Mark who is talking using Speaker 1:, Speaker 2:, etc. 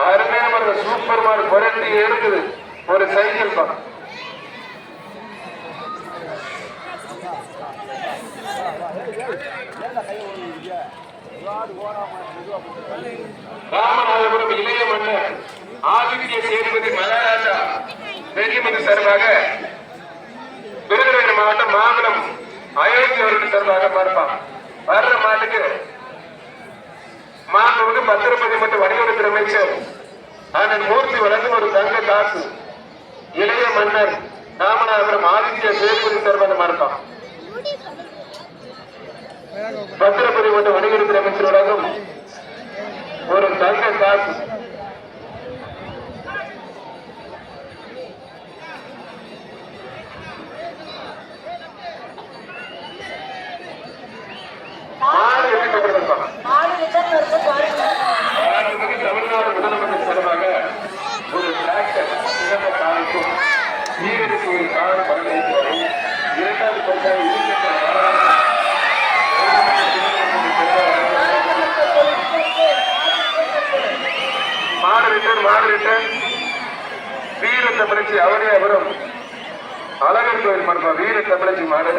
Speaker 1: அருமையான சூப்பர் மாடு புரட்டி எடுக்குது ஒரு சைக்கிள் தான். ராமநாதபுரம் இளைய மன்னர் ஆதித்ய சேதுபதி மகாராஜா பெரியமதி சார்பாக விருதுநகர் மாவட்டம் மாமலம் அயோத்தி அவர்கள் சார்பாக பார்ப்பான். வர்ற மாட்டுக்கு மாண்புமிகு பத்திரப்பதி மற்றும் வணிகத்துறை அமைச்சர் அண்ணன் மூர்த்தி வழங்கும் ஒரு தங்க காசு இளைய மன்னர் ராமநாதபுரம் ஆதித்ய சேதுபதி சார்பாக பார்ப்பான். பத்திரப்பதி மற்றும் வணிகத்துறை அமைச்சர் வழங்கும் ஒரு தங்க காசு. தமிழ்நாடு முதலமைச்சர் சார்பாக ஒரு டிராக்டர் சிறந்த காலைக்கும் வீரருக்கு ஒரு காலம் பரவலைக்கு வரும். இரண்டாவது பக்கம் மாடுரிட்டன் வீர தமிழச்சி அவரே அவரும் அழகர் கோயில் மண்டபம் வீர தமிழச்சி மாடு